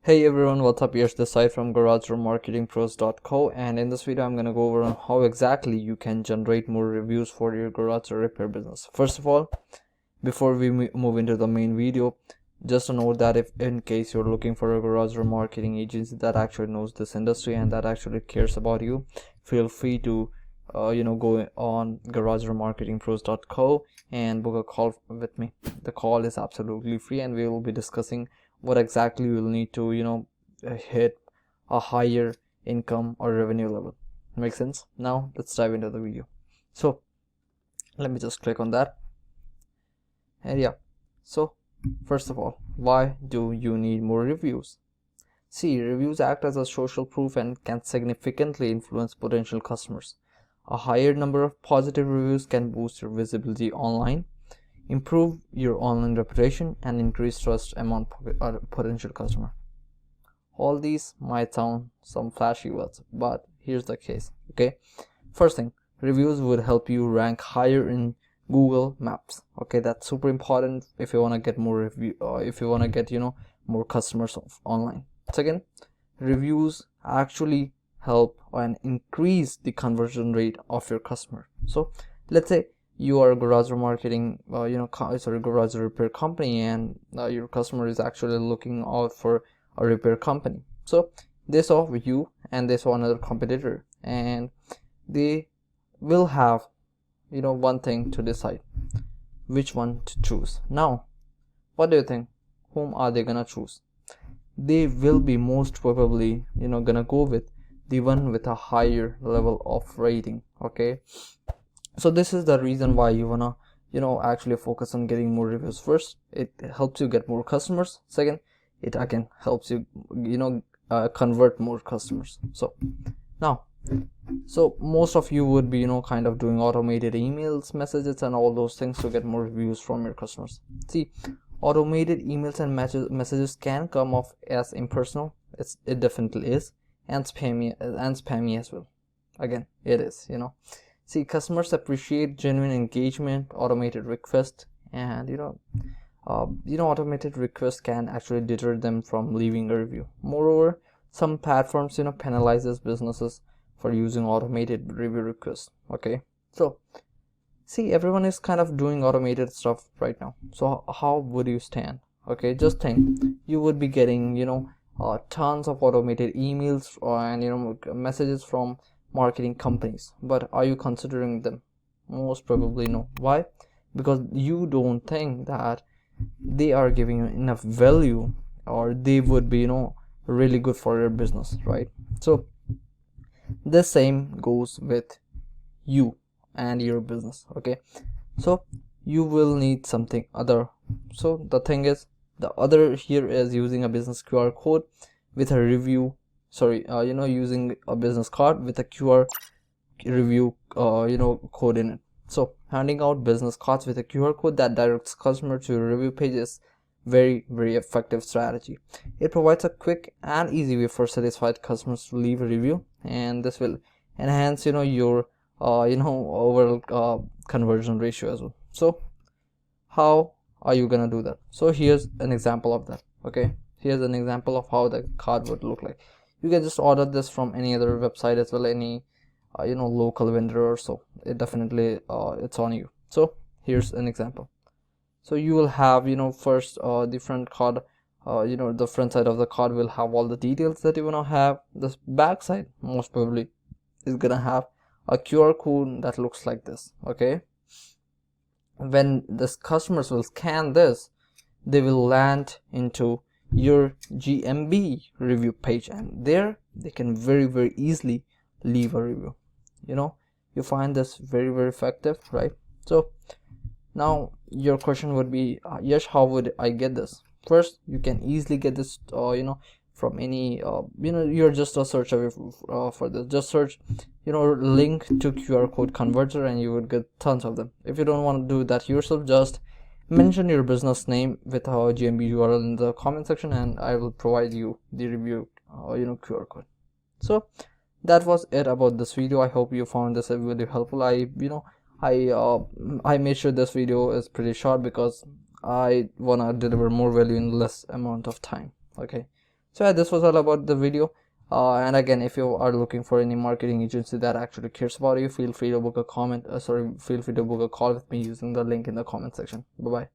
Hey everyone, what's up? Here's this side from garagemarketingpros.co, and in this video I'm going to go over on how exactly you can generate more reviews for your garage or repair business. First of all, before we move into the main video, just a note that if in case you're looking for a garage or marketing agency that actually knows this industry and that actually cares about you, feel free to go on garagemarketingpros.co and book a call with me. The call is absolutely free and we will be discussing what exactly you'll need to hit a higher income or revenue level. Make sense? Now let's dive into the video. So let me just click on that, and yeah, so first of all, why do you need more reviews? See, reviews act as a social proof and can significantly influence potential customers. A higher number of positive reviews can boost your visibility online, improve your online reputation, and increase trust among potential customer. All these might sound some flashy words, but here's the case. Okay, first thing, reviews would help you rank higher in Google Maps. Okay, that's super important if you want to get more review, if you want to get more customers online. Second, reviews actually help and increase the conversion rate of your customer. So let's say you are a garage marketing garage repair company, and your customer is actually looking out for a repair company. So they saw you and they saw another competitor, and they will have one thing to decide which one to choose. Now what do you think? Whom are they gonna choose? They will be most probably gonna go with the one with a higher level of rating. Okay, so this is the reason why you wanna actually focus on getting more reviews. First, it helps you get more customers. Second, it again helps you convert more customers. So now, so most of you would be kind of doing automated emails, messages, and all those things to get more reviews from your customers. See, automated emails and messages can come off as impersonal. It definitely is, and spammy as well. Again, it is. See, customers appreciate genuine engagement. Automated requests and automated requests can actually deter them from leaving a review. Moreover, some platforms penalizes businesses for using automated review requests. Okay, so see, everyone is kind of doing automated stuff right now. So how would you stand? Okay, just think, you would be getting tons of automated emails and messages from marketing companies, but are you considering them? Most probably no. Why? Because you don't think that they are giving you enough value, or they would be really good for your business, right? So the same goes with you and your business. Okay, so you will need something other. So the thing is, the other here is using a business QR code with a review, using a business card with a QR review code in it. So handing out business cards with a QR code that directs customer to a review page is very effective strategy. It provides a quick and easy way for satisfied customers to leave a review, and this will enhance your overall conversion ratio as well. So how are you gonna do that? So here's an example of that. Okay, here's an example of how the card would look like. You can just order this from any other website as well, any local vendor or so. It definitely it's on you. So here's an example. So you will have first the front card, the front side of the card will have all the details that you want to have. The back side most probably is gonna have a QR code that looks like this. Okay, when this customers will scan this, they will land into your GMB review page, and there they can very easily leave a review. You find this very effective, right? So now your question would be, Yash, how would I get this? First, you can easily get this from any you're just a search away for this. Just search link to QR code converter and you would get tons of them. If you don't want to do that yourself, just mention your business name with our GMB URL in the comment section, and I will provide you the review QR code. So that was it about this video. I hope you found this video helpful. I made sure this video is pretty short because I wanna deliver more value in less amount of time. Okay, So yeah, this was all about the video. And again, if you are looking for any marketing agency that actually cares about you, feel free to book a call with me using the link in the comment section. Bye bye.